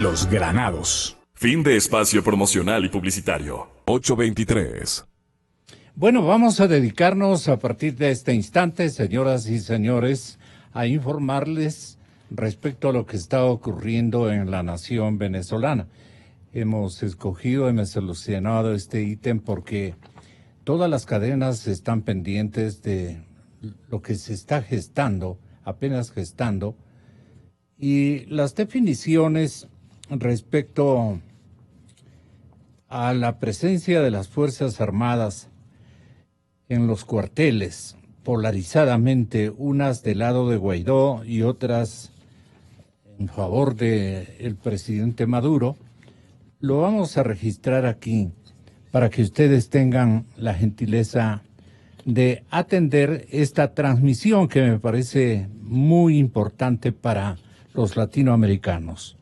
Los Granados. Fin de espacio promocional y publicitario. 8:23. Bueno, vamos a dedicarnos a partir de este instante, señoras y señores, a informarles respecto a lo que está ocurriendo en la nación venezolana. Hemos seleccionado este ítem porque todas las cadenas están pendientes de lo que se está gestando, apenas gestando, y las definiciones respecto a la presencia de las Fuerzas Armadas en los cuarteles, polarizadamente, unas del lado de Guaidó y otras en favor del presidente Maduro, lo vamos a registrar aquí para que ustedes tengan la gentileza de atender esta transmisión que me parece muy importante para los latinoamericanos.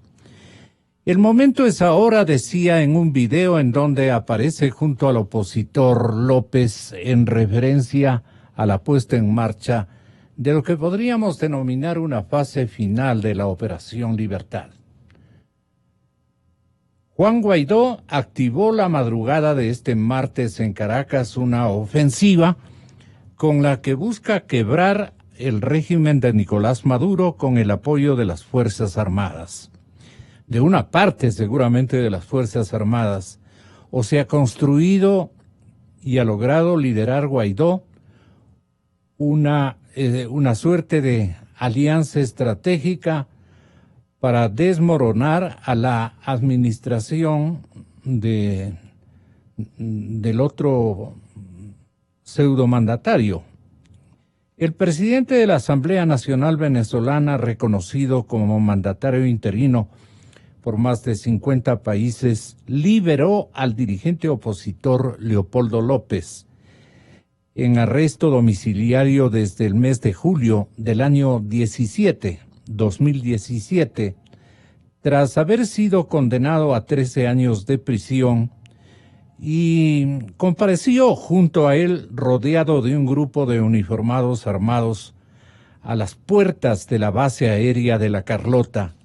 El momento es ahora, decía en un video en donde aparece junto al opositor López en referencia a la puesta en marcha de lo que podríamos denominar una fase final de la Operación Libertad. Juan Guaidó activó la madrugada de este martes en Caracas una ofensiva con la que busca quebrar el régimen de Nicolás Maduro con el apoyo de las Fuerzas Armadas. De una parte seguramente de las Fuerzas Armadas, o se ha construido y ha logrado liderar Guaidó una suerte de alianza estratégica para desmoronar a la administración del otro pseudomandatario. El presidente de la Asamblea Nacional Venezolana, reconocido como mandatario interino por más de 50 países, liberó al dirigente opositor Leopoldo López en arresto domiciliario desde el mes de julio del año 2017, tras haber sido condenado a 13 años de prisión, y compareció junto a él rodeado de un grupo de uniformados armados a las puertas de la base aérea de La Carlota.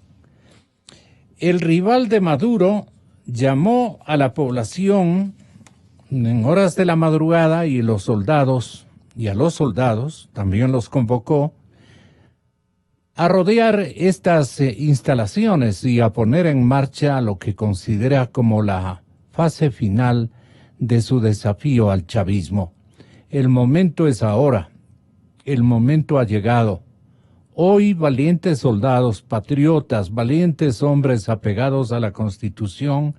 El rival de Maduro llamó a la población en horas de la madrugada y a los soldados también los convocó a rodear estas instalaciones y a poner en marcha lo que considera como la fase final de su desafío al chavismo. El momento es ahora, el momento ha llegado. Hoy valientes soldados, patriotas, valientes hombres apegados a la Constitución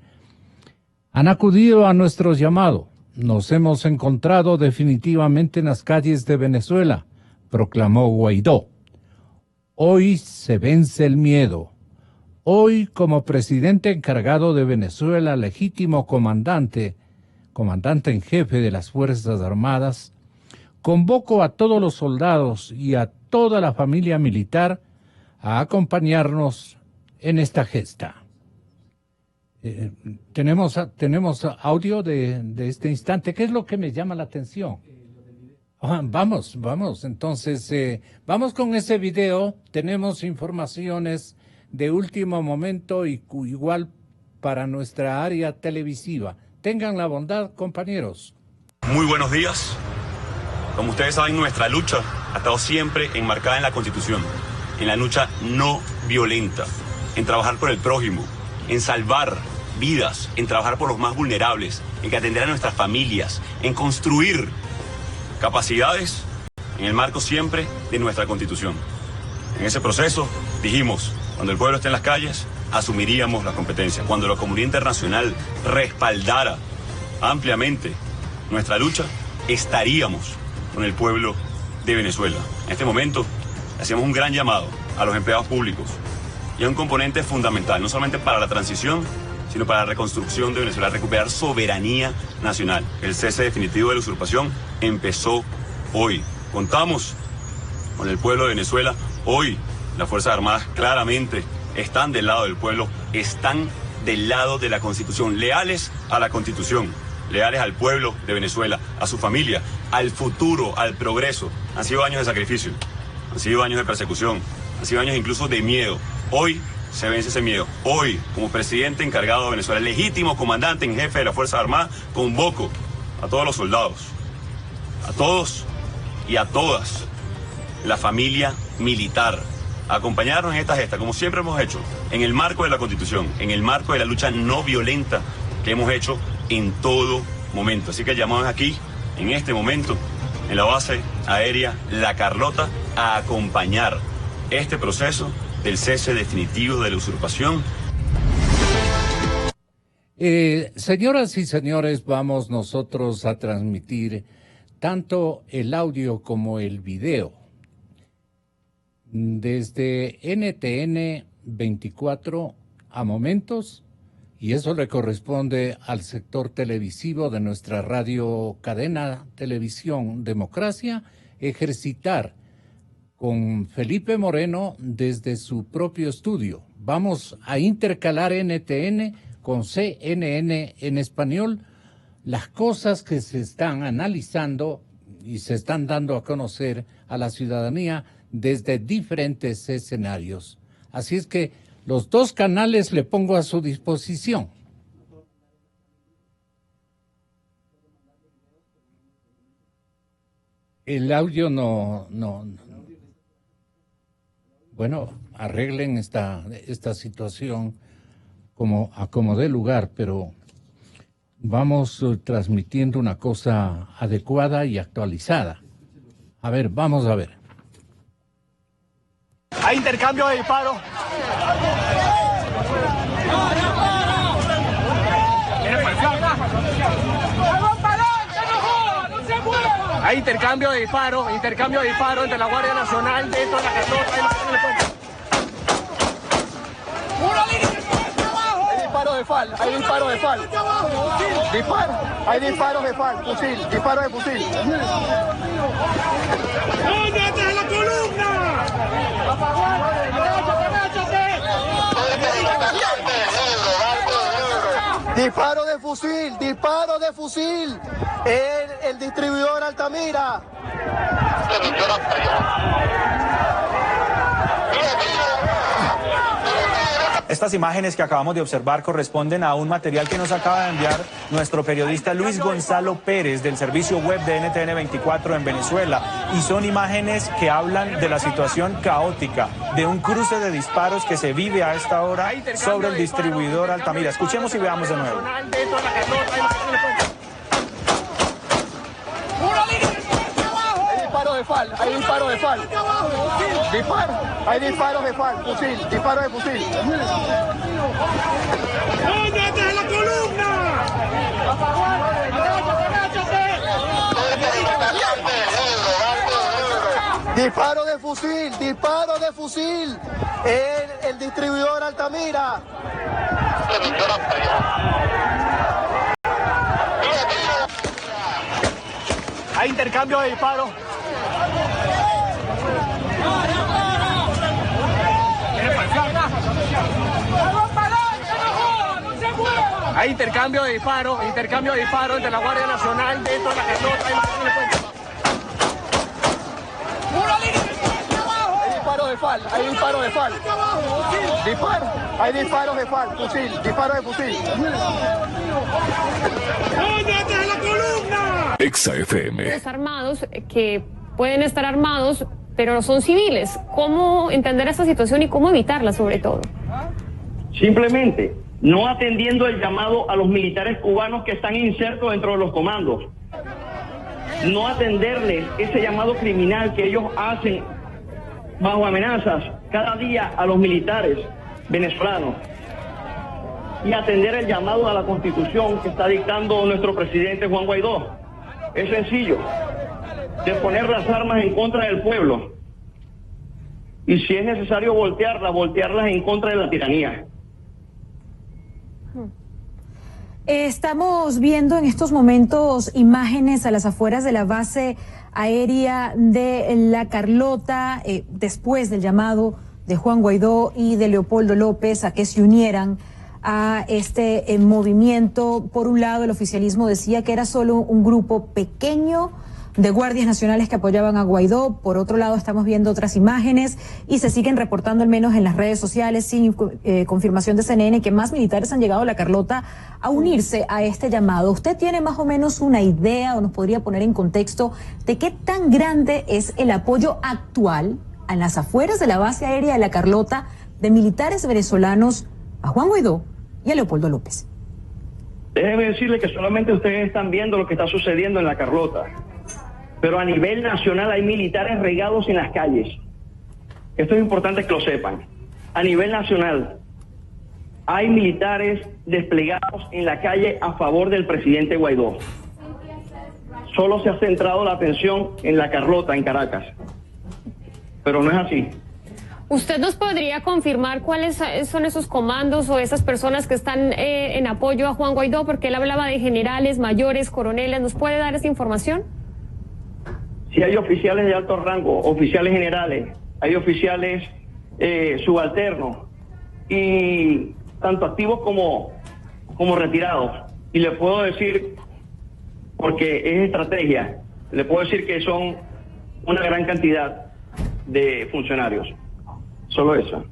han acudido a nuestro llamado. Nos hemos encontrado definitivamente en las calles de Venezuela, proclamó Guaidó. Hoy se vence el miedo. Hoy, como presidente encargado de Venezuela, legítimo comandante en jefe de las Fuerzas Armadas, convoco a todos los soldados y a toda la familia militar a acompañarnos en esta gesta. Tenemos audio de este instante. ¿Qué es lo que me llama la atención? Vamos. Entonces, vamos con ese video. Tenemos informaciones de último momento y igual para nuestra área televisiva. Tengan la bondad, compañeros. Muy buenos días. Como ustedes saben, nuestra lucha ha estado siempre enmarcada en la Constitución, en la lucha no violenta, en trabajar por el prójimo, en salvar vidas, en trabajar por los más vulnerables, en atender a nuestras familias, en construir capacidades en el marco siempre de nuestra Constitución. En ese proceso dijimos, cuando el pueblo esté en las calles, asumiríamos la competencia. Cuando la comunidad internacional respaldara ampliamente nuestra lucha, estaríamos con el pueblo de Venezuela. En este momento, hacemos un gran llamado a los empleados públicos y a un componente fundamental, no solamente para la transición, sino para la reconstrucción de Venezuela, recuperar soberanía nacional. El cese definitivo de la usurpación empezó hoy. Contamos con el pueblo de Venezuela. Hoy las Fuerzas Armadas claramente están del lado del pueblo, están del lado de la Constitución, leales a la Constitución, leales al pueblo de Venezuela, a su familia, al futuro, al progreso. Han sido años de sacrificio, han sido años de persecución, han sido años incluso de miedo. Hoy se vence ese miedo. Hoy, como presidente encargado de Venezuela, legítimo comandante en jefe de las Fuerzas Armadas, convoco a todos los soldados, a todos y a todas, la familia militar, a acompañarnos en esta gesta, como siempre hemos hecho, en el marco de la Constitución, en el marco de la lucha no violenta que hemos hecho en todo momento. Así que llamamos aquí, en este momento, en la base aérea La Carlota, a acompañar este proceso del cese definitivo de la usurpación. Señoras y señores, vamos nosotros a transmitir tanto el audio como el video desde NTN 24 a momentos, y eso le corresponde al sector televisivo de nuestra radio cadena Televisión Democracia, ejercitar con Felipe Moreno desde su propio estudio. Vamos a intercalar NTN con CNN en español, las cosas que se están analizando y se están dando a conocer a la ciudadanía desde diferentes escenarios. Así es que los dos canales le pongo a su disposición. El audio no. Bueno, arreglen esta situación como dé lugar, pero vamos transmitiendo una cosa adecuada y actualizada. A ver, vamos a ver. Hay intercambio de disparos. Hay intercambio de disparos entre la Guardia Nacional dentro de La Carlota y hay disparos de FAL. Hay disparos de FAL, fusil, disparos de fusil. ¡Únete a la columna! Disparo de fusil. El distribuidor Altamira. Estas imágenes que acabamos de observar corresponden a un material que nos acaba de enviar nuestro periodista Luis Gonzalo Pérez del servicio web de NTN 24 en Venezuela, y son imágenes que hablan de la situación caótica de un cruce de disparos que se vive a esta hora sobre el distribuidor Altamira. Escuchemos y veamos de nuevo. Hay disparos de FAL. Hay disparos de FAL, fusil, disparo de fusil. ¡Únete a la columna! Disparo de fusil. El distribuidor Altamira. Hay intercambio de disparos. Hay intercambio de disparos entre la Guardia Nacional dentro de La Carlota y hay disparos de FAL. Hay disparos de FAL, fusil, disparo de fusil. ¡Únete a la columna! Exa FM. Los armados que pueden estar armados, pero no son civiles. ¿Cómo entender esta situación y cómo evitarla, sobre todo? Simplemente no atendiendo el llamado a los militares cubanos que están insertos dentro de los comandos. No atenderles ese llamado criminal que ellos hacen bajo amenazas cada día a los militares venezolanos. Y atender el llamado a la Constitución que está dictando nuestro presidente Juan Guaidó. Es sencillo, de poner las armas en contra del pueblo. Y si es necesario voltearlas en contra de la tiranía. Estamos viendo en estos momentos imágenes a las afueras de la base aérea de La Carlota, después del llamado de Juan Guaidó y de Leopoldo López a que se unieran a este movimiento. Por un lado, el oficialismo decía que era solo un grupo pequeño de guardias nacionales que apoyaban a Guaidó. Por otro lado, estamos viendo otras imágenes y se siguen reportando, al menos en las redes sociales, sin confirmación de CNN, que más militares han llegado a La Carlota a unirse a este llamado. ¿Usted tiene más o menos una idea o nos podría poner en contexto de qué tan grande es el apoyo actual en las afueras de la base aérea de La Carlota de militares venezolanos a Juan Guaidó y a Leopoldo López? Déjenme decirle que solamente ustedes están viendo lo que está sucediendo en La Carlota, pero a nivel nacional hay militares regados en las calles. Esto es importante que lo sepan. A nivel nacional hay militares desplegados en la calle a favor del presidente Guaidó. Solo se ha centrado la atención en La Carlota, en Caracas, pero no es así. ¿Usted nos podría confirmar cuáles son esos comandos o esas personas que están en apoyo a Juan Guaidó? Porque él hablaba de generales, mayores, coroneles. ¿Nos puede dar esa información? Sí, hay oficiales de alto rango, oficiales generales, hay oficiales subalternos, y tanto activos como retirados. Y le puedo decir, porque es estrategia, le puedo decir que son una gran cantidad de funcionarios. Solo eso.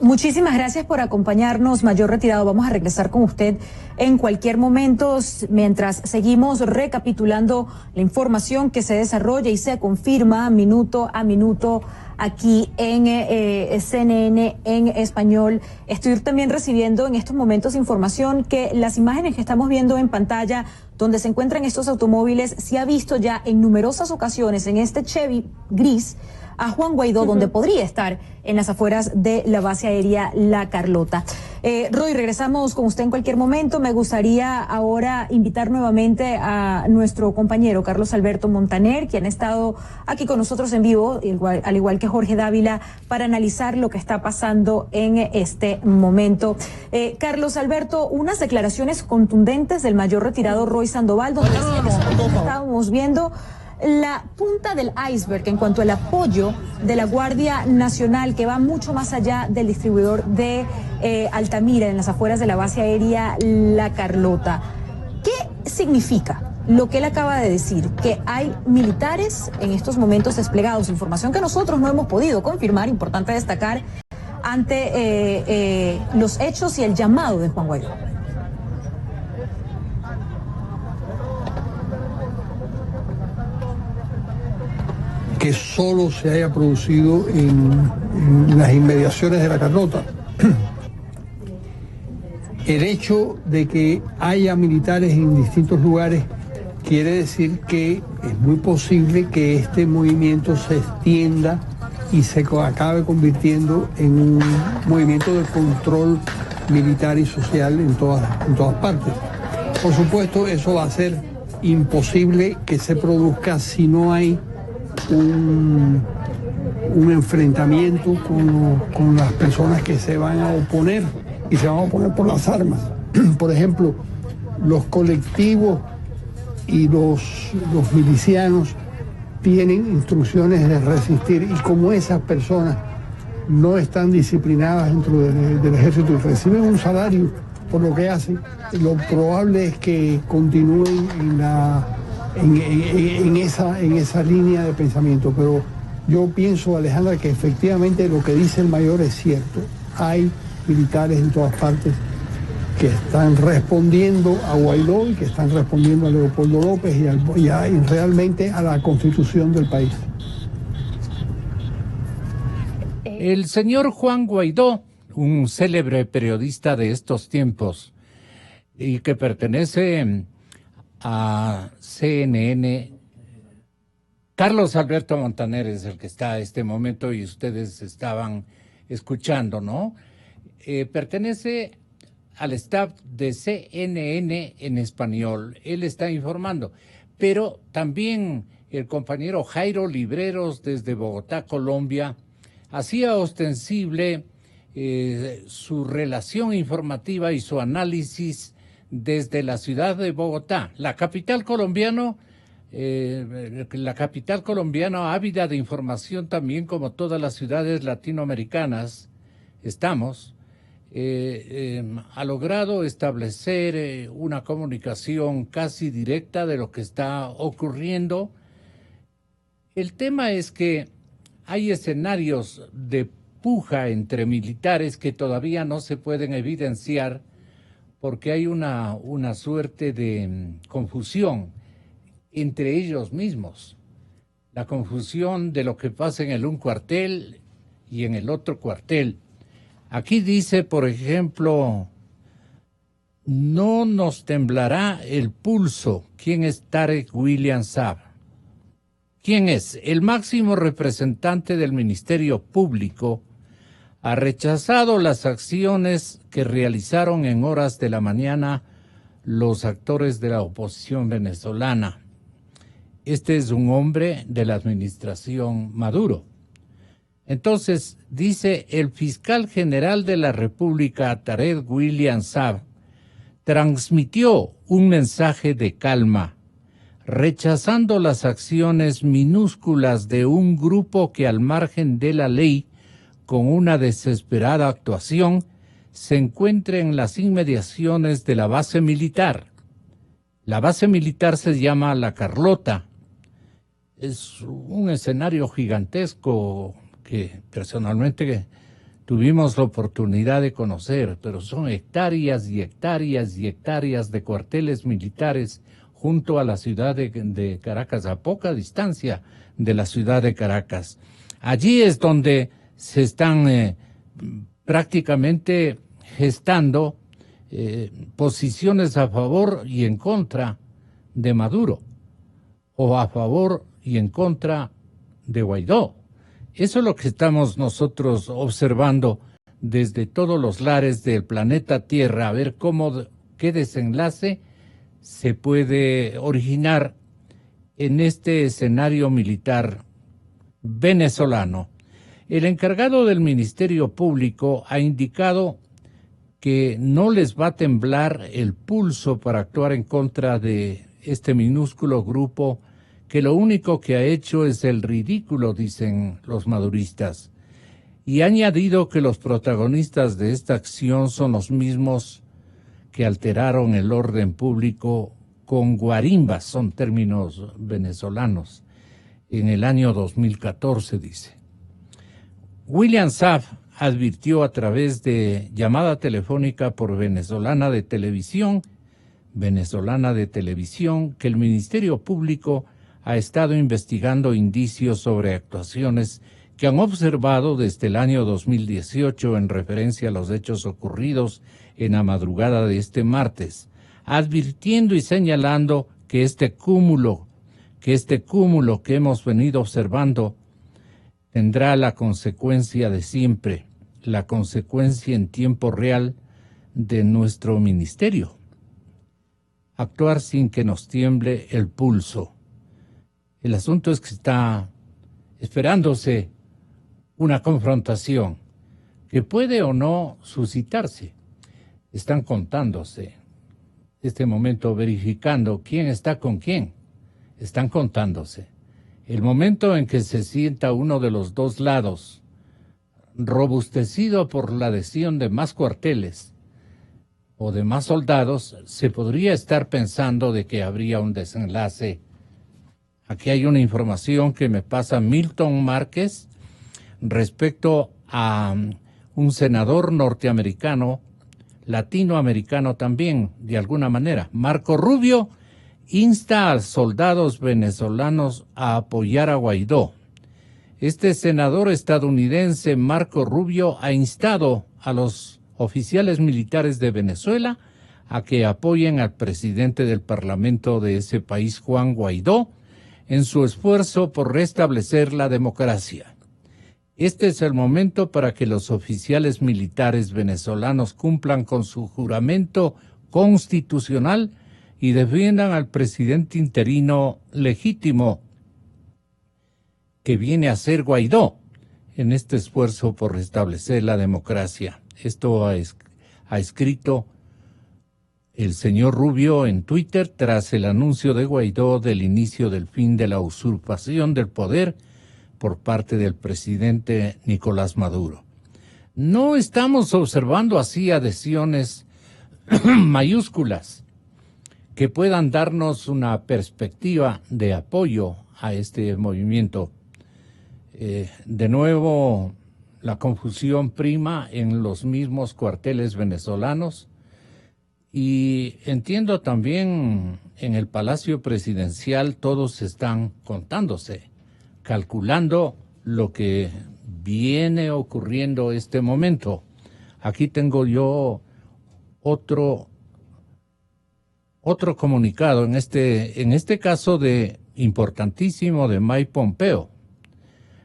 Muchísimas gracias por acompañarnos, Mayor Retirado. Vamos a regresar con usted en cualquier momento mientras seguimos recapitulando la información que se desarrolla y se confirma minuto a minuto aquí en CNN en español. Estoy también recibiendo en estos momentos información que las imágenes que estamos viendo en pantalla, donde se encuentran estos automóviles, se ha visto ya en numerosas ocasiones en este Chevy gris a Juan Guaidó, donde podría estar en las afueras de la base aérea La Carlota. Roy, regresamos con usted en cualquier momento. Me gustaría ahora invitar nuevamente a nuestro compañero Carlos Alberto Montaner, quien ha estado aquí con nosotros en vivo, al igual que Jorge Dávila, para analizar lo que está pasando en este momento. Carlos Alberto, unas declaraciones contundentes del mayor retirado Roy Sandoval, donde estábamos viendo la punta del iceberg en cuanto al apoyo de la Guardia Nacional, que va mucho más allá del distribuidor de Altamira, en las afueras de la base aérea La Carlota. ¿Qué significa lo que él acaba de decir? Que hay militares en estos momentos desplegados, información que nosotros no hemos podido confirmar, importante destacar, ante los hechos y el llamado de Juan Guaidó. Que solo se haya producido en las inmediaciones de La Carlota. El hecho de que haya militares en distintos lugares quiere decir que es muy posible que este movimiento se extienda y se acabe convirtiendo en un movimiento de control militar y social en todas partes. Por supuesto, eso va a ser imposible que se produzca si no hay un enfrentamiento con las personas que se van a oponer, y se van a oponer por las armas. Por ejemplo, los colectivos y los milicianos tienen instrucciones de resistir, y como esas personas no están disciplinadas dentro del ejército y reciben un salario por lo que hacen, lo probable es que continúen en esa línea de pensamiento. Pero yo pienso, Alejandra, que efectivamente lo que dice el mayor es cierto. Hay militares en todas partes que están respondiendo a Guaidó y que están respondiendo a Leopoldo López y realmente a la constitución del país. El señor Juan Guaidó, un célebre periodista de estos tiempos y que pertenece a CNN, Carlos Alberto Montaner es el que está a este momento y ustedes estaban escuchando, ¿no? Pertenece al staff de CNN en español. Él está informando, pero también el compañero Jairo Libreros desde Bogotá, Colombia, hacía ostensible su relación informativa y su análisis desde la ciudad de Bogotá, la capital colombiana, ávida de información también como todas las ciudades latinoamericanas. Estamos ha logrado establecer una comunicación casi directa de lo que está ocurriendo. El tema es que hay escenarios de puja entre militares que todavía no se pueden evidenciar porque hay una suerte de confusión entre ellos mismos. La confusión de lo que pasa en el un cuartel y en el otro cuartel. Aquí dice, por ejemplo, no nos temblará el pulso. ¿Quién es Tarek William Saab? ¿Quién es? El máximo representante del Ministerio Público ha rechazado las acciones que realizaron en horas de la mañana los actores de la oposición venezolana. Este es un hombre de la administración Maduro. Entonces, dice el fiscal general de la República, Tarek William Saab, transmitió un mensaje de calma, rechazando las acciones minúsculas de un grupo que al margen de la ley, con una desesperada actuación, se encuentra en las inmediaciones de la base militar. La base militar se llama La Carlota. Es un escenario gigantesco que personalmente tuvimos la oportunidad de conocer, pero son hectáreas y hectáreas y hectáreas de cuarteles militares junto a la ciudad de Caracas, a poca distancia de la ciudad de Caracas. Allí es donde se están prácticamente gestando posiciones a favor y en contra de Maduro, o a favor y en contra de Guaidó. Eso es lo que estamos nosotros observando desde todos los lares del planeta Tierra, a ver qué desenlace se puede originar en este escenario militar venezolano. El encargado del Ministerio Público ha indicado que no les va a temblar el pulso para actuar en contra de este minúsculo grupo que lo único que ha hecho es el ridículo, dicen los maduristas. Y ha añadido que los protagonistas de esta acción son los mismos que alteraron el orden público con guarimbas, son términos venezolanos, en el año 2014, dice. William Saab advirtió a través de llamada telefónica por venezolana de televisión, que el Ministerio Público ha estado investigando indicios sobre actuaciones que han observado desde el año 2018 en referencia a los hechos ocurridos en la madrugada de este martes, advirtiendo y señalando que este cúmulo que hemos venido observando tendrá la consecuencia de siempre, la consecuencia en tiempo real de nuestro ministerio. Actuar sin que nos tiemble el pulso. El asunto es que está esperándose una confrontación que puede o no suscitarse. Están contándose, este momento verificando quién está con quién. Están contándose. El momento en que se sienta uno de los dos lados, robustecido por la adhesión de más cuarteles o de más soldados, se podría estar pensando de que habría un desenlace. Aquí hay una información que me pasa Milton Márquez respecto a un senador norteamericano, latinoamericano también, de alguna manera. Marco Rubio insta a soldados venezolanos a apoyar a Guaidó. Este senador estadounidense, Marco Rubio, ha instado a los oficiales militares de Venezuela a que apoyen al presidente del Parlamento de ese país, Juan Guaidó, en su esfuerzo por restablecer la democracia. Este es el momento para que los oficiales militares venezolanos cumplan con su juramento constitucional y defiendan al presidente interino legítimo que viene a ser Guaidó en este esfuerzo por restablecer la democracia. Esto ha escrito el señor Rubio en Twitter tras el anuncio de Guaidó del inicio del fin de la usurpación del poder por parte del presidente Nicolás Maduro. No estamos observando así adhesiones mayúsculas que puedan darnos una perspectiva de apoyo a este movimiento. De nuevo, la confusión prima en los mismos cuarteles venezolanos y entiendo también en el Palacio Presidencial todos están contándose, calculando lo que viene ocurriendo este momento. Aquí tengo yo otro comunicado, en este caso importantísimo de Mike Pompeo.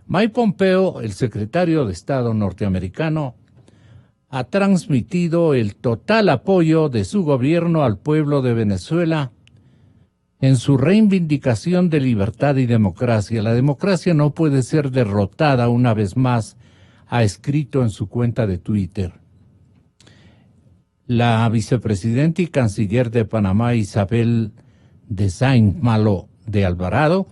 Mike Pompeo, el secretario de Estado norteamericano, ha transmitido el total apoyo de su gobierno al pueblo de Venezuela en su reivindicación de libertad y democracia. La democracia no puede ser derrotada una vez más, ha escrito en su cuenta de Twitter. La vicepresidenta y canciller de Panamá, Isabel de Saint-Malo de Alvarado,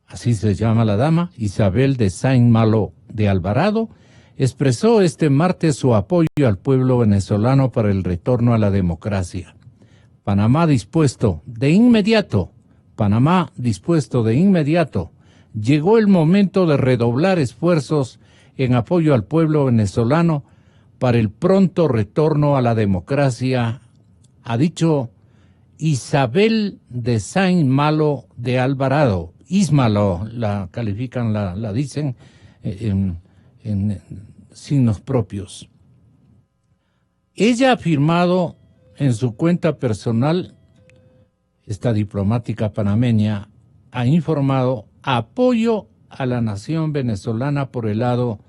así se llama la dama, Isabel de Saint-Malo de Alvarado, expresó este martes su apoyo al pueblo venezolano para el retorno a la democracia. Panamá dispuesto de inmediato, llegó el momento de redoblar esfuerzos en apoyo al pueblo venezolano para el pronto retorno a la democracia, ha dicho Isabel de Saint-Malo de Alvarado. Ismalo la califican, la dicen en signos propios. Ella ha afirmado en su cuenta personal, esta diplomática panameña ha informado apoyo a la nación venezolana por el lado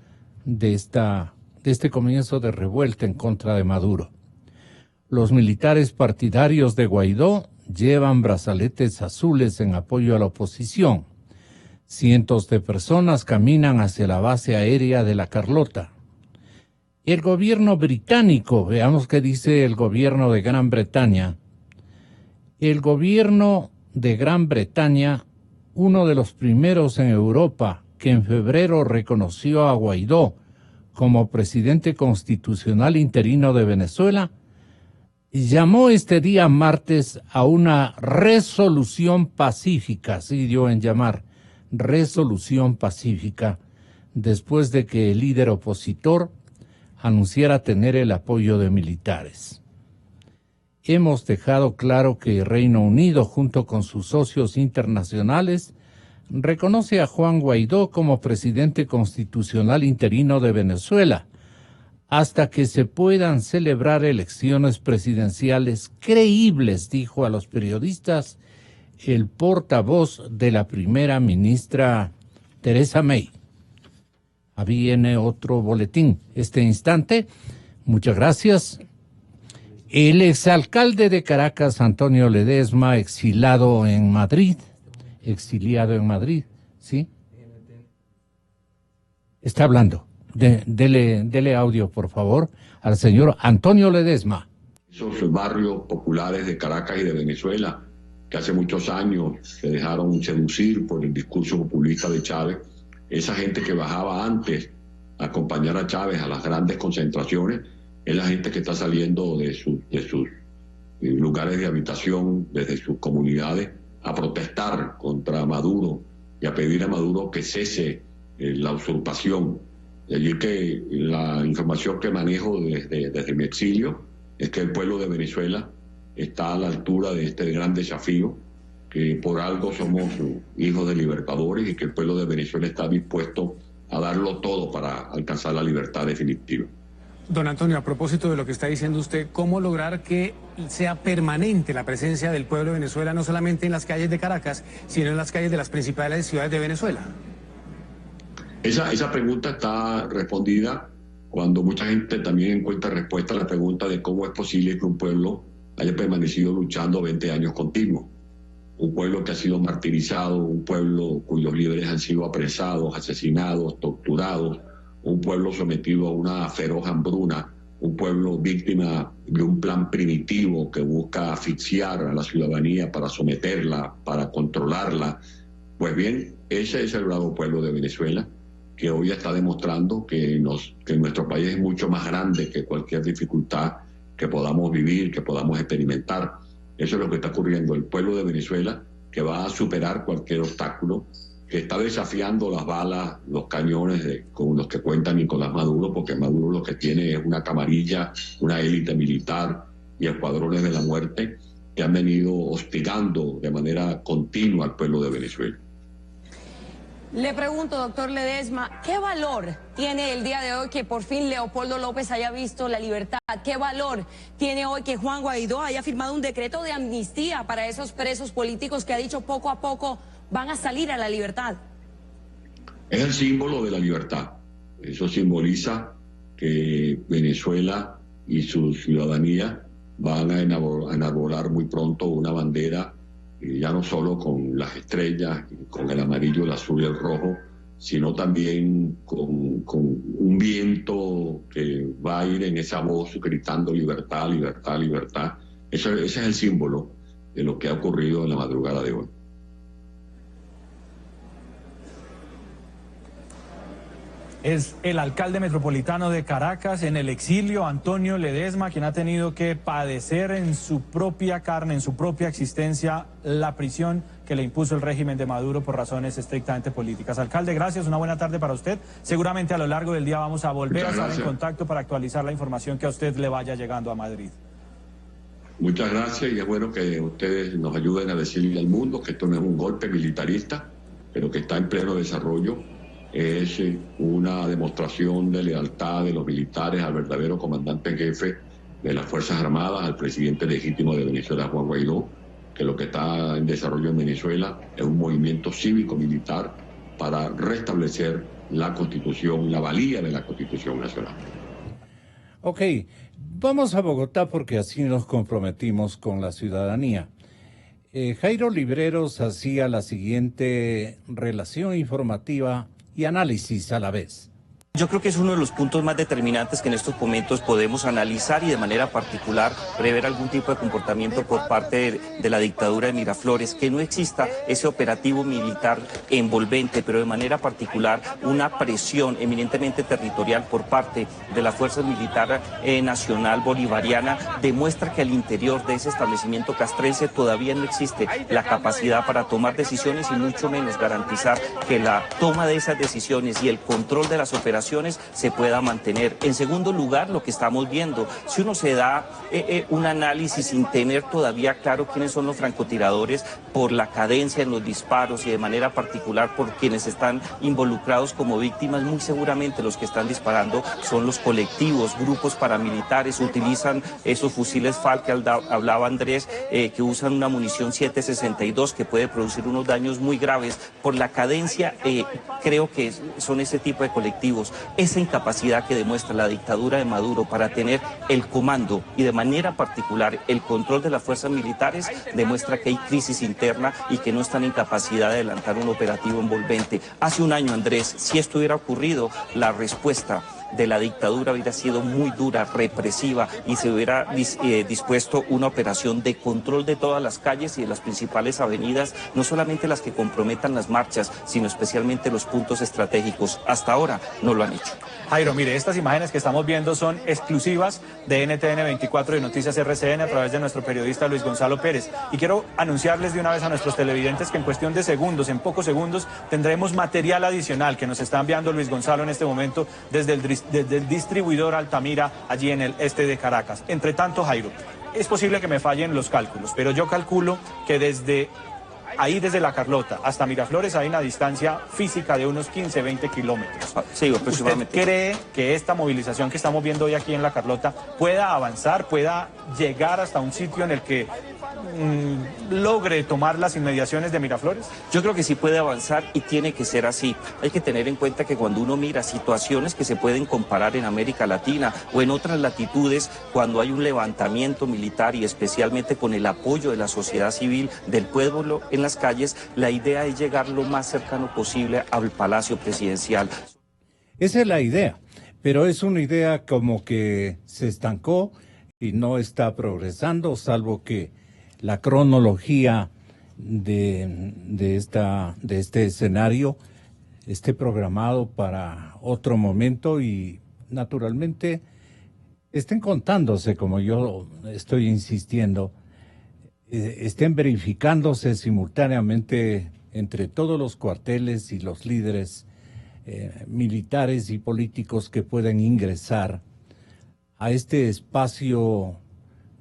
de este comienzo de revuelta en contra de Maduro. Los militares partidarios de Guaidó llevan brazaletes azules en apoyo a la oposición. Cientos de personas caminan hacia la base aérea de La Carlota. El gobierno británico, veamos qué dice el gobierno de Gran Bretaña. El gobierno de Gran Bretaña, uno de los primeros en Europa que en febrero reconoció a Guaidó como presidente constitucional interino de Venezuela, llamó este día martes a una resolución pacífica, así dio en llamar, resolución pacífica, después de que el líder opositor anunciara tener el apoyo de militares. Hemos dejado claro que Reino Unido, junto con sus socios internacionales, reconoce a Juan Guaidó como presidente constitucional interino de Venezuela, hasta que se puedan celebrar elecciones presidenciales creíbles, dijo a los periodistas el portavoz de la primera ministra Theresa May. Viene otro boletín. Este instante, muchas gracias. El exalcalde de Caracas, Antonio Ledesma, exiliado en Madrid, ¿sí? Está hablando. Dele audio, por favor, al señor Antonio Ledesma. Esos barrios populares de Caracas y de Venezuela, que hace muchos años se dejaron seducir por el discurso populista de Chávez, esa gente que bajaba antes a acompañar a Chávez a las grandes concentraciones, es la gente que está saliendo de sus lugares de habitación, desde sus comunidades, a protestar contra Maduro y a pedir a Maduro que cese la usurpación. De allí que la información que manejo desde mi exilio es que el pueblo de Venezuela está a la altura de este gran desafío, que por algo somos hijos de libertadores y que el pueblo de Venezuela está dispuesto a darlo todo para alcanzar la libertad definitiva. Don Antonio, a propósito de lo que está diciendo usted, ¿cómo lograr que sea permanente la presencia del pueblo de Venezuela, no solamente en las calles de Caracas, sino en las calles de las principales ciudades de Venezuela? Esa pregunta está respondida cuando mucha gente también encuentra respuesta a la pregunta de cómo es posible que un pueblo haya permanecido luchando 20 años continuos. Un pueblo que ha sido martirizado, un pueblo cuyos líderes han sido apresados, asesinados, torturados, un pueblo sometido a una feroz hambruna, un pueblo víctima de un plan primitivo que busca asfixiar a la ciudadanía para someterla, para controlarla. Pues bien, ese es el bravo pueblo de Venezuela, que hoy está demostrando que nuestro país es mucho más grande que cualquier dificultad que podamos vivir, que podamos experimentar. Eso es lo que está ocurriendo. El pueblo de Venezuela, que va a superar cualquier obstáculo, que está desafiando las balas, los cañones con los que cuenta Nicolás Maduro, porque Maduro lo que tiene es una camarilla, una élite militar y escuadrones de la muerte que han venido hostigando de manera continua al pueblo de Venezuela. Le pregunto, doctor Ledesma, ¿qué valor tiene el día de hoy que por fin Leopoldo López haya visto la libertad? ¿Qué valor tiene hoy que Juan Guaidó haya firmado un decreto de amnistía para esos presos políticos que ha dicho poco a poco van a salir a la libertad? Es el símbolo de la libertad. Eso simboliza que Venezuela y su ciudadanía van a enarbolar muy pronto una bandera, ya no solo con las estrellas, con el amarillo, el azul y el rojo, sino también con un viento que va a ir en esa voz gritando libertad, libertad, libertad. Ese es el símbolo de lo que ha ocurrido en la madrugada de hoy. Es el alcalde metropolitano de Caracas en el exilio, Antonio Ledesma, quien ha tenido que padecer en su propia carne, en su propia existencia, la prisión que le impuso el régimen de Maduro por razones estrictamente políticas. Alcalde, gracias, una buena tarde para usted. Seguramente a lo largo del día vamos a volver a estar en contacto para actualizar la información que a usted le vaya llegando a Madrid. Muchas gracias, y es bueno que ustedes nos ayuden a decirle al mundo que esto no es un golpe militarista, pero que está en pleno desarrollo. Es una demostración de lealtad de los militares al verdadero comandante en jefe de las Fuerzas Armadas, al presidente legítimo de Venezuela, Juan Guaidó, que lo que está en desarrollo en Venezuela es un movimiento cívico-militar para restablecer la Constitución, la valía de la Constitución nacional. Ok, vamos a Bogotá porque así nos comprometimos con la ciudadanía. Jairo Libreros hacía la siguiente relación informativa y análisis a la vez. Yo creo que es uno de los puntos más determinantes que en estos momentos podemos analizar y de manera particular prever algún tipo de comportamiento por parte de la dictadura de Miraflores, que no exista ese operativo militar envolvente, pero de manera particular una presión eminentemente territorial por parte de la Fuerza Militar Nacional Bolivariana demuestra que al interior de ese establecimiento castrense todavía no existe la capacidad para tomar decisiones y mucho menos garantizar que la toma de esas decisiones y el control de las operaciones se pueda mantener. En segundo lugar, lo que estamos viendo, si uno se da un análisis sin tener todavía claro quiénes son los francotiradores por la cadencia en los disparos y de manera particular por quienes están involucrados como víctimas, muy seguramente los que están disparando son los colectivos, grupos paramilitares, utilizan esos fusiles FAL que hablaba Andrés, que usan una munición 7.62 que puede producir unos daños muy graves. Por la cadencia, creo que son ese tipo de colectivos. Esa incapacidad que demuestra la dictadura de Maduro para tener el comando y de manera particular el control de las fuerzas militares demuestra que hay crisis interna y que no están en capacidad de adelantar un operativo envolvente. Hace un año, Andrés, si esto hubiera ocurrido, la respuesta de la dictadura hubiera sido muy dura, represiva, y se hubiera dispuesto una operación de control de todas las calles y de las principales avenidas, no solamente las que comprometan las marchas, sino especialmente los puntos estratégicos. Hasta ahora no lo han hecho. Jairo, mire, estas imágenes que estamos viendo son exclusivas de NTN 24 y Noticias RCN a través de nuestro periodista Luis Gonzalo Pérez. Y quiero anunciarles de una vez a nuestros televidentes que en cuestión de segundos, en pocos segundos, tendremos material adicional que nos está enviando Luis Gonzalo en este momento desde el distribuidor Altamira, allí en el este de Caracas. Entre tanto, Jairo, es posible que me fallen los cálculos, pero yo calculo que desde la Carlota hasta Miraflores hay una distancia física de unos 15-20 kilómetros. Sí, aproximadamente. ¿Usted cree que esta movilización que estamos viendo hoy aquí en la Carlota pueda avanzar, pueda llegar hasta un sitio en el que logre tomar las inmediaciones de Miraflores? Yo creo que sí puede avanzar y tiene que ser así. Hay que tener en cuenta que cuando uno mira situaciones que se pueden comparar en América Latina o en otras latitudes, cuando hay un levantamiento militar y especialmente con el apoyo de la sociedad civil, del pueblo en las calles, la idea es llegar lo más cercano posible al Palacio Presidencial. Esa es la idea, pero es una idea como que se estancó y no está progresando, salvo que la cronología de este escenario esté programado para otro momento y naturalmente estén contándose, como yo estoy insistiendo, estén verificándose simultáneamente entre todos los cuarteles y los líderes militares y políticos que pueden ingresar a este espacio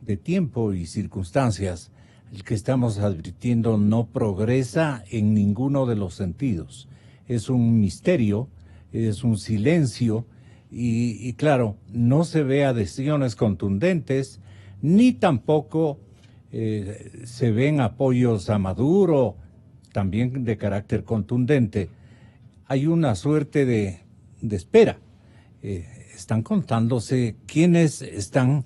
de tiempo y circunstancias. El que estamos advirtiendo no progresa en ninguno de los sentidos. Es un misterio, es un silencio y claro, no se ve adhesiones contundentes, ni tampoco se ven apoyos a Maduro, también de carácter contundente. Hay una suerte de espera. Están contándose quiénes están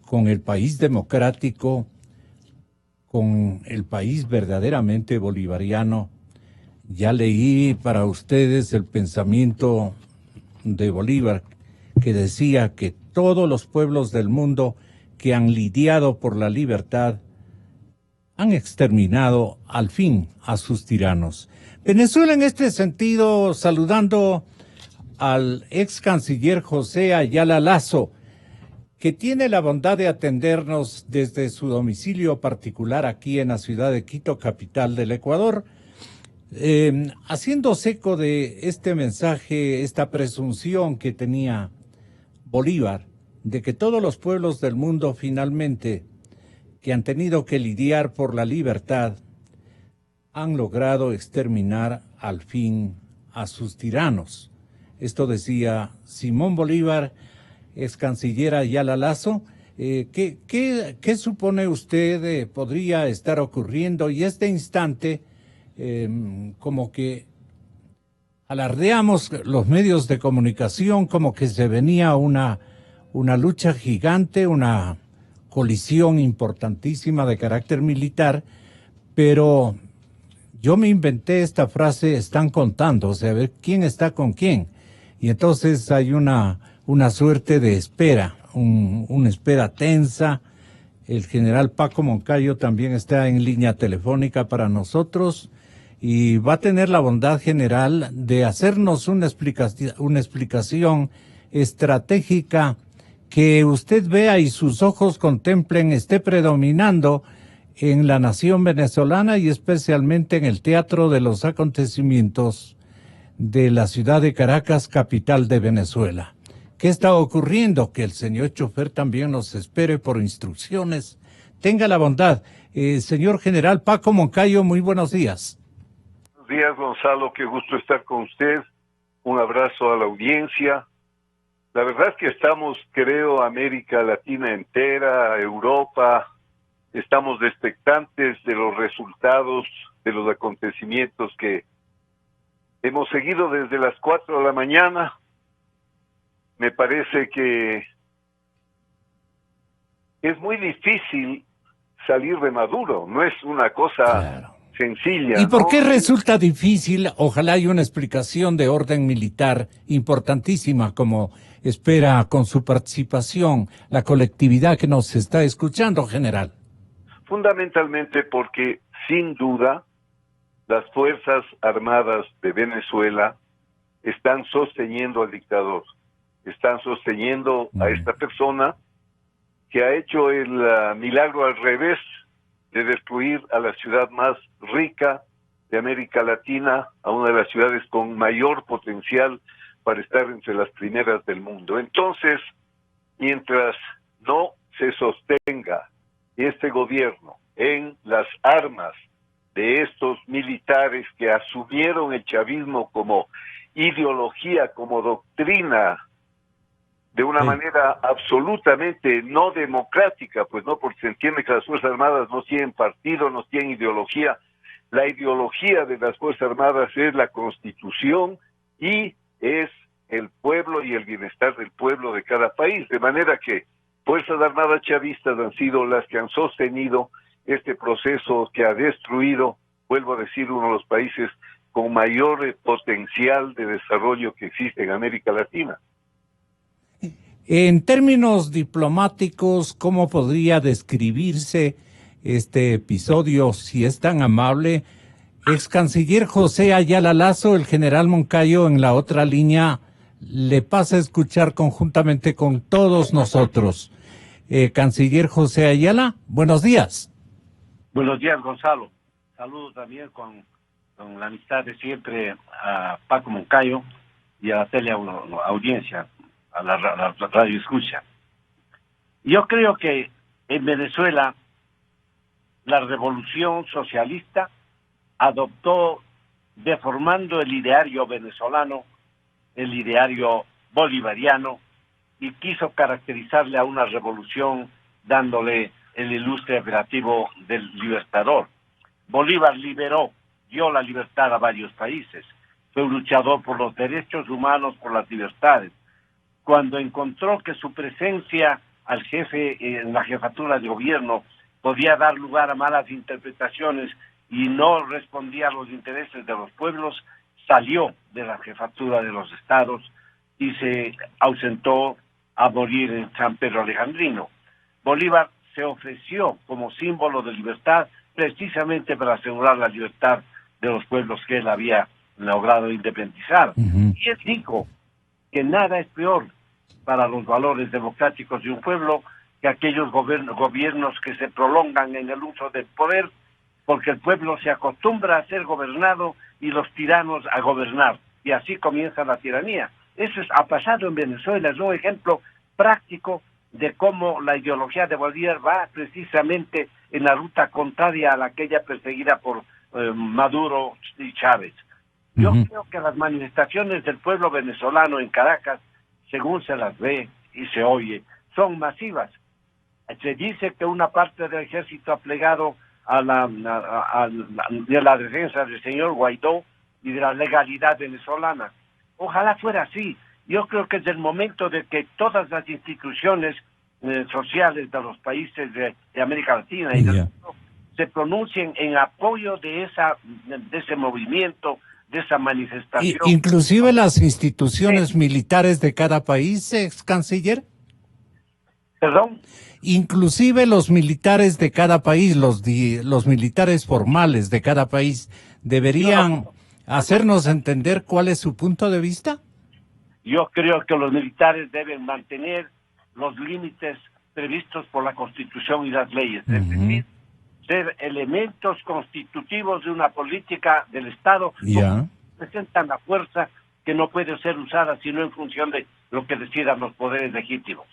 con el país democrático, con el país verdaderamente bolivariano. Ya leí para ustedes el pensamiento de Bolívar, que decía que todos los pueblos del mundo que han lidiado por la libertad han exterminado al fin a sus tiranos. Venezuela, en este sentido, saludando al ex canciller José Ayala Lazo, que tiene la bondad de atendernos desde su domicilio particular aquí en la ciudad de Quito, capital del Ecuador, haciendo eco de este mensaje, esta presunción que tenía Bolívar, de que todos los pueblos del mundo finalmente, que han tenido que lidiar por la libertad, han logrado exterminar al fin a sus tiranos. Esto decía Simón Bolívar, ex canciller Ayala Lazo. ¿Qué supone usted podría estar ocurriendo? Y este instante, como que alardeamos los medios de comunicación, como que se venía una lucha gigante, una colisión importantísima de carácter militar, pero yo me inventé esta frase, están contándose, a ver quién está con quién. Y entonces hay una suerte de espera, una espera tensa. El general Paco Moncayo también está en línea telefónica para nosotros y va a tener la bondad general de hacernos una explicación estratégica que usted vea y sus ojos contemplen esté predominando en la nación venezolana y especialmente en el teatro de los acontecimientos de la ciudad de Caracas, capital de Venezuela. ¿Qué está ocurriendo? Que el señor chofer también nos espere por instrucciones. Tenga la bondad. Señor general Paco Moncayo, muy buenos días. Buenos días, Gonzalo. Qué gusto estar con usted. Un abrazo a la audiencia. La verdad es que estamos, creo, América Latina entera, Europa, estamos expectantes de los resultados de los acontecimientos que hemos seguido desde las 4 de la mañana. Me parece que es muy difícil salir de Maduro, no es una cosa sencilla. ¿Y por qué resulta difícil? Ojalá haya una explicación de orden militar importantísima, como espera con su participación la colectividad que nos está escuchando, general. Fundamentalmente porque, sin duda, las Fuerzas Armadas de Venezuela están sosteniendo al dictador, están sosteniendo a esta persona que ha hecho el milagro al revés de destruir a la ciudad más rica de América Latina, a una de las ciudades con mayor potencial para estar entre las primeras del mundo. Entonces, mientras no se sostenga este gobierno en las armas de estos militares que asumieron el chavismo como ideología, como doctrina, de una manera absolutamente no democrática, pues no, porque se entiende que las Fuerzas Armadas no tienen partido, no tienen ideología. La ideología de las Fuerzas Armadas es la Constitución y es el pueblo y el bienestar del pueblo de cada país, de manera que Fuerzas Armadas chavistas han sido las que han sostenido este proceso que ha destruido, vuelvo a decir, uno de los países con mayor potencial de desarrollo que existe en América Latina. En términos diplomáticos, ¿cómo podría describirse este episodio, si es tan amable, Ex canciller José Ayala Lazo, el general Moncayo en la otra línea le pasa a escuchar conjuntamente con todos nosotros. Canciller José Ayala, buenos días. Buenos días, Gonzalo. Saludos también con la amistad de siempre a Paco Moncayo y a la teleaudiencia, a la radio escucha. Yo creo que en Venezuela la revolución socialista adoptó, deformando el ideario venezolano, el ideario bolivariano, y quiso caracterizarle a una revolución dándole el ilustre apelativo del libertador. Bolívar dio la libertad a varios países, fue un luchador por los derechos humanos, por las libertades. Cuando encontró que su presencia al jefe en la jefatura de gobierno podía dar lugar a malas interpretaciones y no respondía a los intereses de los pueblos, salió de la jefatura de los estados y se ausentó a morir en San Pedro Alejandrino. Bolívar se ofreció como símbolo de libertad precisamente para asegurar la libertad de los pueblos que él había logrado independizar. Y él dijo que nada es peor para los valores democráticos de un pueblo que aquellos gobiernos que se prolongan en el uso del poder, porque el pueblo se acostumbra a ser gobernado y los tiranos a gobernar, y así comienza la tiranía. Eso ha pasado en Venezuela, es un ejemplo práctico de cómo la ideología de Bolívar va precisamente en la ruta contraria a la aquella perseguida por Maduro y Chávez. Yo creo que las manifestaciones del pueblo venezolano en Caracas, según se las ve y se oye, son masivas. Se dice que una parte del ejército ha plegado a la defensa del señor Guaidó y de la legalidad venezolana. Ojalá fuera así. Yo creo que es el momento de que todas las instituciones sociales de los países de América Latina y del mundo se pronuncien en apoyo de ese movimiento, de esa manifestación. Inclusive las instituciones militares de cada país, ex canciller. ¿Perdón? Inclusive los militares de cada país, los militares formales de cada país, deberían hacernos entender cuál es su punto de vista. Yo creo que los militares deben mantener los límites previstos por la Constitución y las leyes, es decir, ser elementos constitutivos de una política del Estado, presentan la fuerza que no puede ser usada sino en función de lo que decidan los poderes legítimos.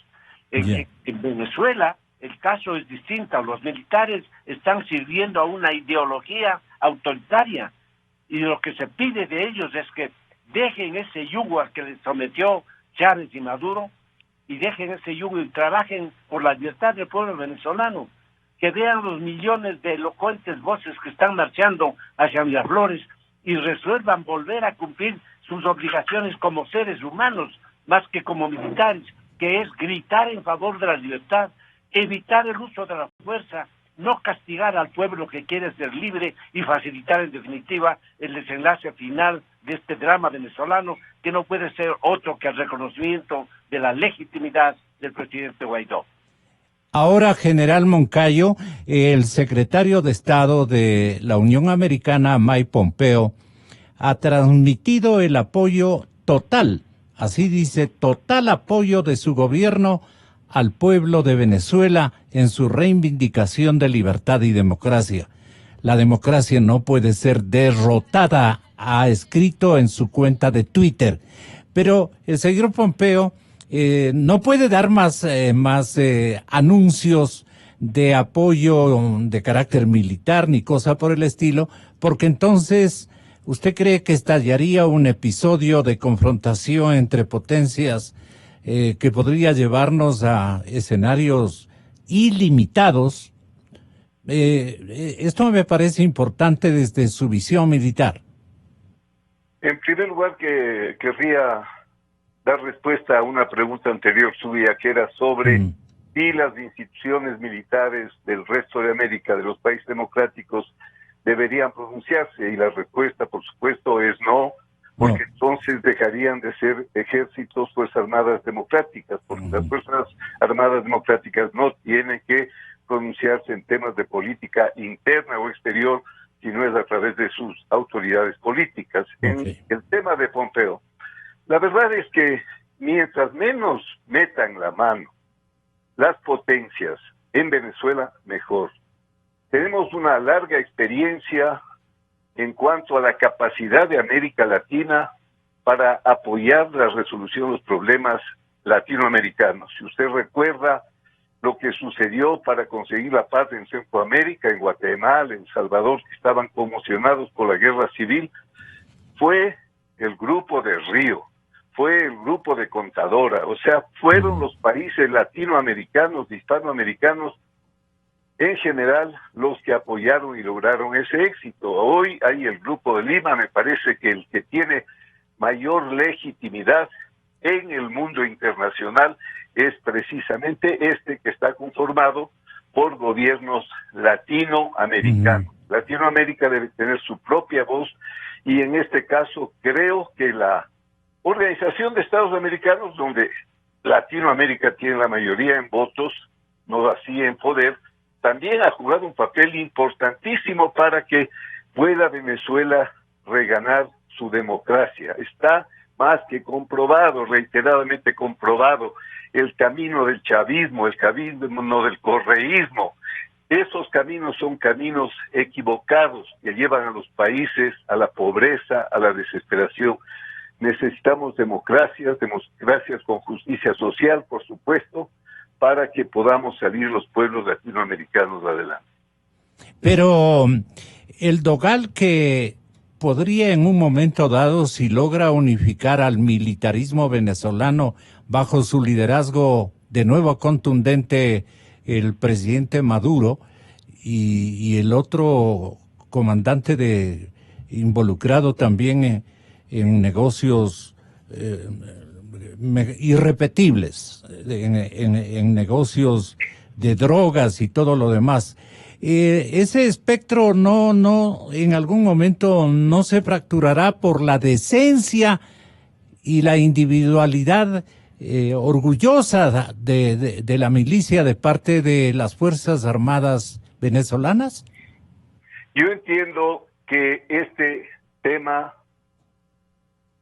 En Venezuela el caso es distinto. Los militares están sirviendo a una ideología autoritaria y lo que se pide de ellos es que dejen ese yugo al que les sometió Chávez y Maduro y dejen ese yugo y trabajen por la libertad del pueblo venezolano, que vean los millones de elocuentes voces que están marchando hacia Miraflores y resuelvan volver a cumplir sus obligaciones como seres humanos más que como militares, que es gritar en favor de la libertad, evitar el uso de la fuerza, no castigar al pueblo que quiere ser libre y facilitar en definitiva el desenlace final de este drama venezolano, que no puede ser otro que el reconocimiento de la legitimidad del presidente Guaidó. Ahora, general Moncayo, el secretario de Estado de la Unión Americana, Mike Pompeo, ha transmitido el apoyo total, así dice, total apoyo de su gobierno al pueblo de Venezuela en su reivindicación de libertad y democracia. La democracia no puede ser derrotada, ha escrito en su cuenta de Twitter. Pero el señor Pompeo no puede dar más anuncios de apoyo de carácter militar ni cosa por el estilo, porque entonces ¿usted cree que estallaría un episodio de confrontación entre potencias que podría llevarnos a escenarios ilimitados? Esto me parece importante desde su visión militar. En primer lugar, que querría dar respuesta a una pregunta anterior suya, que era sobre si las instituciones militares del resto de América, de los países democráticos, deberían pronunciarse, y la respuesta, por supuesto, es no, porque entonces dejarían de ser ejércitos, fuerzas armadas democráticas, porque las fuerzas armadas democráticas no tienen que pronunciarse en temas de política interna o exterior, sino es a través de sus autoridades políticas. En el tema de Pompeo, la verdad es que mientras menos metan la mano las potencias en Venezuela, mejor. Tenemos una larga experiencia en cuanto a la capacidad de América Latina para apoyar la resolución de los problemas latinoamericanos. Si usted recuerda lo que sucedió para conseguir la paz en Centroamérica, en Guatemala, en El Salvador, que estaban conmocionados por la guerra civil, fue el grupo de Río, fue el grupo de Contadora, o sea, fueron los países latinoamericanos, hispanoamericanos, en general, los que apoyaron y lograron ese éxito. Hoy hay el Grupo de Lima, me parece que el que tiene mayor legitimidad en el mundo internacional es precisamente este que está conformado por gobiernos latinoamericanos. Latinoamérica debe tener su propia voz y en este caso creo que la Organización de Estados Americanos, donde Latinoamérica tiene la mayoría en votos, no así en poder, también ha jugado un papel importantísimo para que pueda Venezuela reganar su democracia. Está más que comprobado, reiteradamente comprobado, el camino del chavismo, el camino del correísmo. Esos caminos son caminos equivocados que llevan a los países a la pobreza, a la desesperación. Necesitamos democracias con justicia social, por supuesto, para que podamos salir los pueblos latinoamericanos adelante. Pero el Dogal que podría en un momento dado, si logra unificar al militarismo venezolano bajo su liderazgo de nuevo contundente, el presidente Maduro y el otro comandante involucrado también en negocios irrepetibles, en negocios de drogas y todo lo demás. Ese espectro no en algún momento no se fracturará por la decencia y la individualidad orgullosa de la milicia de parte de las Fuerzas Armadas venezolanas. Yo entiendo que este tema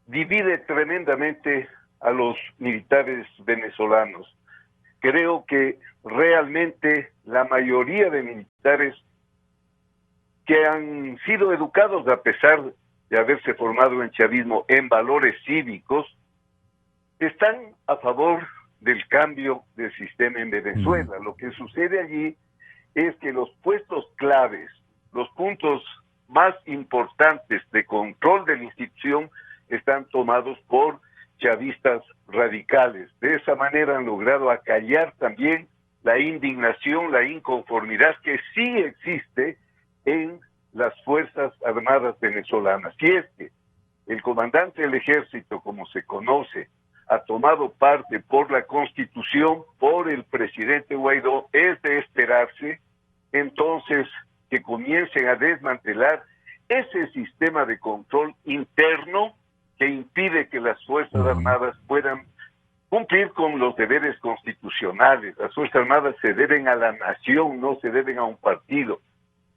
divide tremendamente a los militares venezolanos. Creo que realmente la mayoría de militares que han sido educados, a pesar de haberse formado en chavismo, en valores cívicos, están a favor del cambio del sistema en Venezuela. Lo que sucede allí es que los puestos claves, los puntos más importantes de control de la institución están tomados por chavistas radicales. De esa manera han logrado acallar también la indignación, la inconformidad que sí existe en las Fuerzas Armadas venezolanas. Si es que el comandante del ejército, como se conoce, ha tomado parte por la Constitución, por el presidente Guaidó, es de esperarse entonces que comiencen a desmantelar ese sistema de control interno que impide que las Fuerzas Armadas puedan cumplir con los deberes constitucionales. Las Fuerzas Armadas se deben a la nación, no se deben a un partido,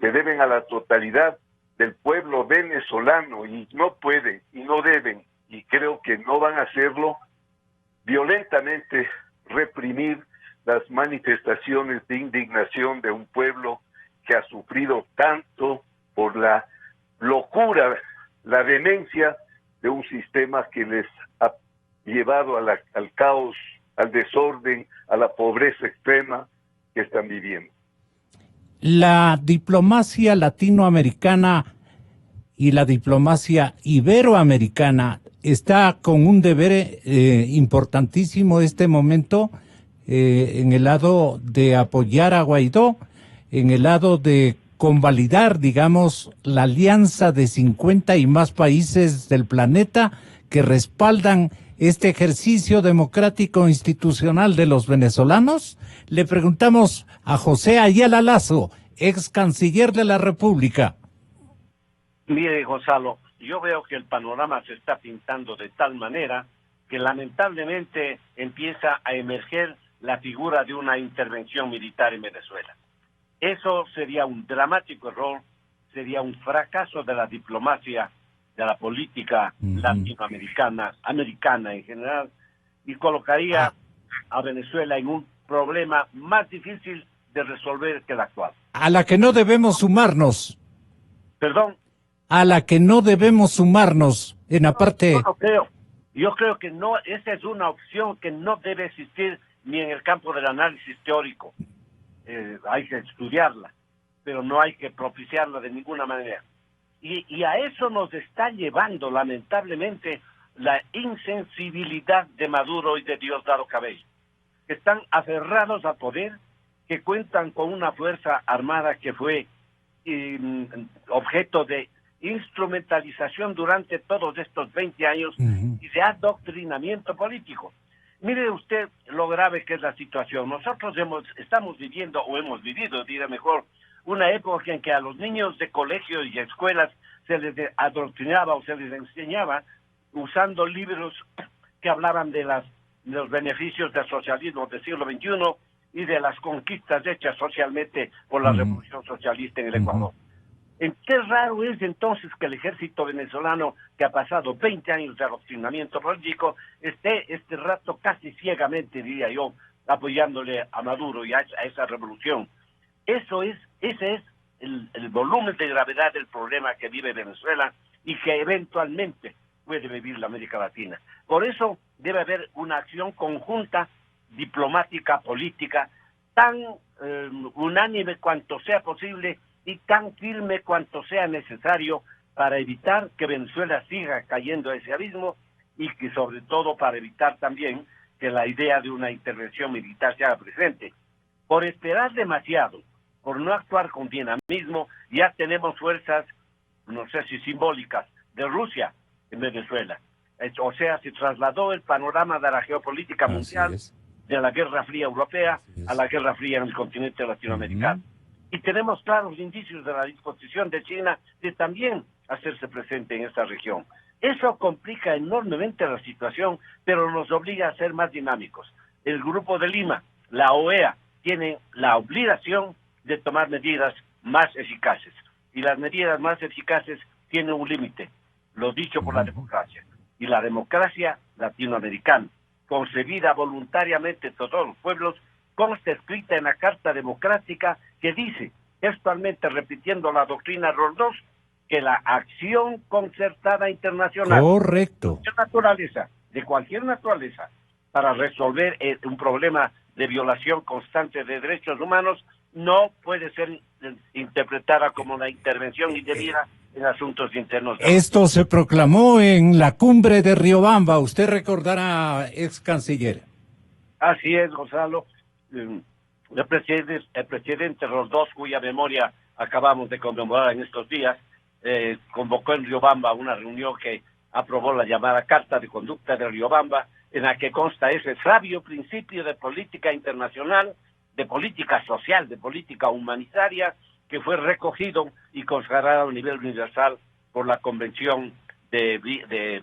se deben a la totalidad del pueblo venezolano y no pueden y no deben, y creo que no van a hacerlo, violentamente reprimir las manifestaciones de indignación de un pueblo que ha sufrido tanto por la locura, la demencia de un sistema que les ha llevado al caos, al desorden, a la pobreza extrema que están viviendo. La diplomacia latinoamericana y la diplomacia iberoamericana está con un deber importantísimo este momento en el lado de apoyar a Guaidó, en el lado de convalidar, digamos, la alianza de 50 y más países del planeta que respaldan este ejercicio democrático institucional de los venezolanos. Le preguntamos a José Ayala Lazo, ex canciller de la República. Mire, Gonzalo, yo veo que el panorama se está pintando de tal manera que lamentablemente empieza a emerger la figura de una intervención militar en Venezuela. Eso sería un dramático error, sería un fracaso de la diplomacia, de la política latinoamericana, americana en general, y colocaría a Venezuela en un problema más difícil de resolver que el actual. A la que no debemos sumarnos. Perdón. A la que no debemos sumarnos en la parte... No creo. Yo creo que no, esa es una opción que no debe existir ni en el campo del análisis teórico. Hay que estudiarla, pero no hay que propiciarla de ninguna manera. Y a eso nos está llevando, lamentablemente, la insensibilidad de Maduro y de Diosdado Cabello, que están aferrados al poder, que cuentan con una fuerza armada que fue objeto de instrumentalización durante todos estos 20 años y de adoctrinamiento político. Mire usted lo grave que es la situación. Nosotros estamos viviendo, o hemos vivido, diré mejor, una época en que a los niños de colegios y escuelas se les adoctrinaba o se les enseñaba usando libros que hablaban de los beneficios del socialismo del siglo XXI y de las conquistas hechas socialmente por la revolución socialista en el Ecuador. Qué raro es entonces que el ejército venezolano, que ha pasado 20 años de adoctrinamiento político, esté este rato casi ciegamente, diría yo, apoyándole a Maduro y a esa revolución. Ese es el volumen de gravedad del problema que vive Venezuela y que eventualmente puede vivir la América Latina. Por eso debe haber una acción conjunta, diplomática, política, tan unánime cuanto sea posible y tan firme cuanto sea necesario para evitar que Venezuela siga cayendo a ese abismo y que sobre todo para evitar también que la idea de una intervención militar se haga presente. Por esperar demasiado, por no actuar con dinamismo, ya tenemos fuerzas, no sé si simbólicas, de Rusia en Venezuela. O sea, se trasladó el panorama de la geopolítica mundial de la Guerra Fría europea a la Guerra Fría en el continente latinoamericano. Y tenemos claros indicios de la disposición de China de también hacerse presente en esta región. Eso complica enormemente la situación, pero nos obliga a ser más dinámicos. El Grupo de Lima, la OEA, tienen la obligación de tomar medidas más eficaces. Y las medidas más eficaces tienen un límite, lo dicho por la democracia. Y la democracia latinoamericana, concebida voluntariamente por todos los pueblos, consta escrita en la Carta Democrática que dice, textualmente repitiendo la doctrina Roldós, que la acción concertada internacional correcto de cualquier naturaleza para resolver un problema de violación constante de derechos humanos no puede ser interpretada como una intervención indebida en asuntos internos. Esto se proclamó en la cumbre de Riobamba, usted recordará, ex canciller. Así es, Gonzalo. El presidente Roldós, cuya memoria acabamos de conmemorar en estos días, convocó en Riobamba una reunión que aprobó la llamada Carta de Conducta de Riobamba, en la que consta ese sabio principio de política internacional, de política social, de política humanitaria, que fue recogido y consagrado a nivel universal por la Convención de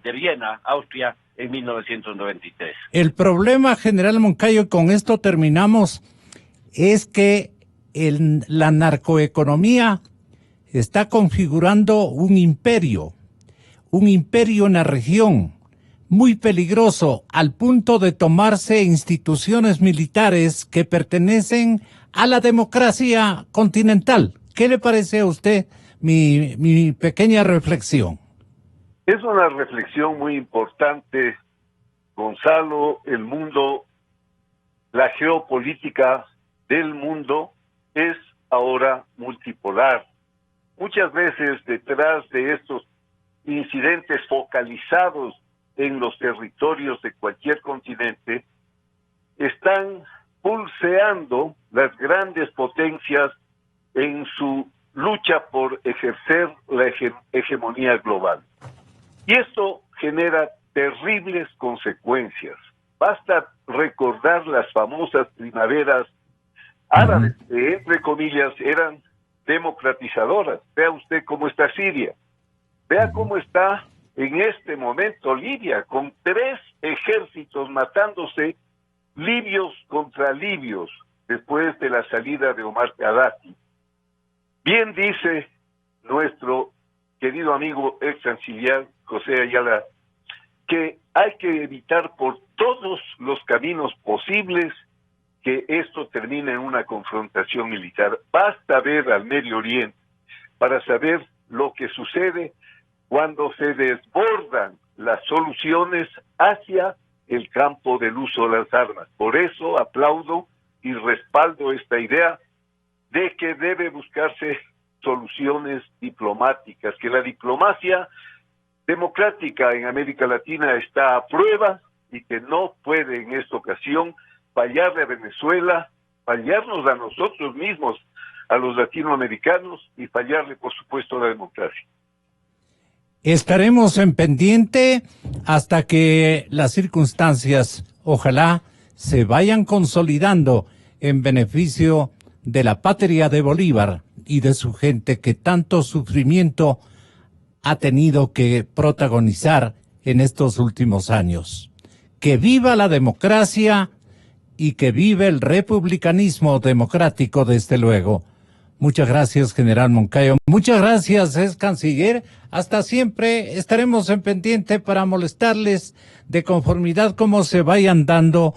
Viena, Austria, en 1993. El problema, general Moncayo, y con esto terminamos, es que la narcoeconomía está configurando un imperio en la región, muy peligroso, al punto de tomarse instituciones militares que pertenecen a la democracia continental. ¿Qué le parece a usted mi pequeña reflexión? Es una reflexión muy importante, Gonzalo. El mundo, la geopolítica del mundo es ahora multipolar. Muchas veces detrás de estos incidentes focalizados en los territorios de cualquier continente están pulseando las grandes potencias en su lucha por ejercer la hegemonía global. Y esto genera terribles consecuencias. Basta recordar las famosas primaveras árabes, que entre comillas eran democratizadoras. Vea usted cómo está Siria. Vea cómo está en este momento Libia, con 3 ejércitos matándose, libios contra libios, después de la salida de Omar Gaddafi. Bien dice nuestro querido amigo ex canciller José Ayala, que hay que evitar por todos los caminos posibles que esto termine en una confrontación militar. Basta ver al Medio Oriente para saber lo que sucede cuando se desbordan las soluciones hacia el campo del uso de las armas. Por eso aplaudo y respaldo esta idea de que debe buscarse soluciones diplomáticas, que la diplomacia democrática en América Latina está a prueba y que no puede en esta ocasión fallarle a Venezuela, fallarnos a nosotros mismos, a los latinoamericanos, y fallarle, por supuesto, a la democracia. Estaremos en pendiente hasta que las circunstancias, ojalá, se vayan consolidando en beneficio de la patria de Bolívar y de su gente que tanto sufrimiento ha tenido que protagonizar en estos últimos años. Que viva la democracia y que vive el republicanismo democrático, desde luego. Muchas gracias, general Moncayo. Muchas gracias, ex canciller. Hasta siempre. Estaremos en pendiente para molestarles de conformidad cómo se vayan dando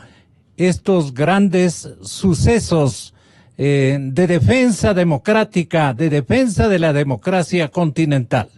estos grandes sucesos de defensa democrática, de defensa de la democracia continental.